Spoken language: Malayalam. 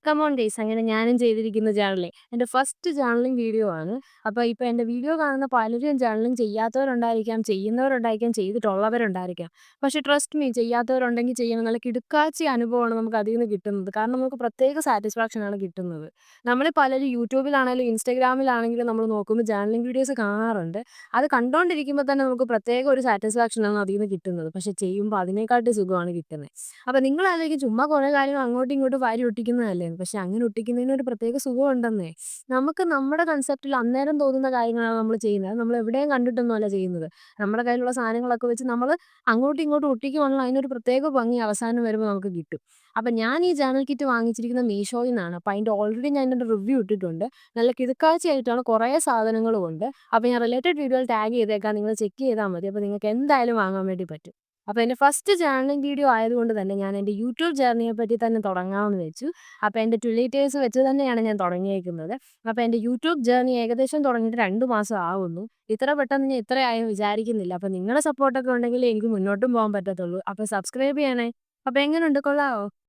കമോൺ ഗയ്സ് അങ്ങനെ ഞാനും ചെയ്തിരിക്കുന്ന ജേർണലിംഗ്. എൻ്റെ ഫസ്റ്റ് ജേർണലിംഗ് വീഡിയോ ആണ്. അപ്പോൾ ഇപ്പോൾ എൻ്റെ വീഡിയോ കാണുന്ന പലരും ജേർണലിംഗ് ചെയ്യാത്തവരുണ്ടായിരിക്കാം, ചെയ്യുന്നവരുണ്ടായിരിക്കാം, ചെയ്തിട്ടുള്ളവരുണ്ടായിരിക്കാം. പക്ഷേ ട്രസ്റ്റ് മീ ചെയ്യാത്തവരുണ്ടെങ്കിൽ ചെയ്യണം. നല്ല കിടുക്കാച്ചി അനുഭവമാണ് നമുക്ക് അതിൽ നിന്ന് കിട്ടുന്നത്. കാരണം നമുക്ക് പ്രത്യേക സാറ്റിസ്ഫാക്ഷനാണ് കിട്ടുന്നത്. നമ്മൾ പലരും യൂട്യൂബിലാണെങ്കിലും ഇൻസ്റ്റാഗ്രാമിലാണെങ്കിലും നമ്മൾ നോക്കുമ്പോൾ ജേർണലിംഗ് വീഡിയോസ് കാണാറുണ്ട്. അത് കണ്ടുകൊണ്ടിരിക്കുമ്പോൾ തന്നെ നമുക്ക് പ്രത്യേക ഒരു സാറ്റിസ്ഫാക്ഷനാണ് അതിൽ നിന്ന് കിട്ടുന്നത്. പക്ഷേ ചെയ്യുമ്പോൾ അതിനേക്കാട്ടി സുഖമാണ് കിട്ടുന്നത്. അപ്പോൾ നിങ്ങളാലോചിക്കും ചുമ്മാ കുറേ കാര്യങ്ങൾ അങ്ങോട്ടും ഇങ്ങോട്ടും വാരി ഒട്ടിക്കുന്നതല്ലേ. പക്ഷെ അങ്ങനെ ഒട്ടിക്കുന്നതിന് ഒരു പ്രത്യേക സുഖമുണ്ടെന്നേ. നമുക്ക് നമ്മുടെ കൺസെപ്റ്റിൽ അന്നേരം തോന്നുന്ന കാര്യങ്ങളാണ് നമ്മൾ ചെയ്യുന്നത്. അത് നമ്മൾ എവിടെയും കണ്ടിട്ടൊന്നുമല്ല ചെയ്യുന്നത്. നമ്മുടെ കയ്യിലുള്ള സാധനങ്ങളൊക്കെ വെച്ച് നമ്മൾ അങ്ങോട്ടും ഇങ്ങോട്ടും ഒട്ടിക്കുവാണെങ്കിൽ അതിനൊരു പ്രത്യേക ഭംഗി അവസാനം വരുമ്പോൾ നമുക്ക് കിട്ടും. അപ്പം ഞാൻ ഈ ജേർണൽ കിറ്റ് വാങ്ങിച്ചിരിക്കുന്നത് മീഷോയിൽ നിന്നാണ്. അപ്പോൾ അതിൻ്റെ ഓൾറെഡി ഞാൻ എൻ്റെ റിവ്യൂ ഇട്ടിട്ടുണ്ട്. നല്ല കിടുക്കാച്ചയായിട്ടാണ്, കുറേ സാധനങ്ങളും ഉണ്ട്. അപ്പോൾ ഞാൻ റിലേറ്റഡ് വീഡിയോയിൽ ടാഗ് ചെയ്തേക്കാം. നിങ്ങൾ ചെക്ക് ചെയ്താൽ മതി. അപ്പോൾ നിങ്ങൾക്ക് എന്തായാലും വാങ്ങാൻ വേണ്ടി പറ്റും. അപ്പോൾ എൻ്റെ ഫസ്റ്റ് ജേർണലിംഗ് വീഡിയോ ആയതുകൊണ്ട് തന്നെ ഞാൻ എൻ്റെ യൂട്യൂബ് ജേർണിയെ പറ്റി തന്നെ തുടങ്ങാമെന്ന് വെച്ചു. അപ്പോൾ എൻ്റെ ട്വില്ലേറ്റേഴ്സ് വെച്ച് തന്നെയാണ് ഞാൻ തുടങ്ങിയേക്കുന്നത്. അപ്പോൾ എൻ്റെ യൂട്യൂബ് ജേർണി ഏകദേശം തുടങ്ങിയിട്ട് 2 മാസം ആവുന്നു. ഇത്ര പെട്ടെന്ന് ഞാൻ ഇത്രയായെന്ന് വിചാരിക്കുന്നില്ല. അപ്പോൾ നിങ്ങളുടെ സപ്പോർട്ടൊക്കെ ഉണ്ടെങ്കിലേ എനിക്ക് മുന്നോട്ടും പോകാൻ പറ്റത്തുള്ളൂ. അപ്പോൾ സബ്സ്ക്രൈബ് ചെയ്യണേ. അപ്പോൾ എങ്ങനെയുണ്ട്, കൊള്ളാമോ?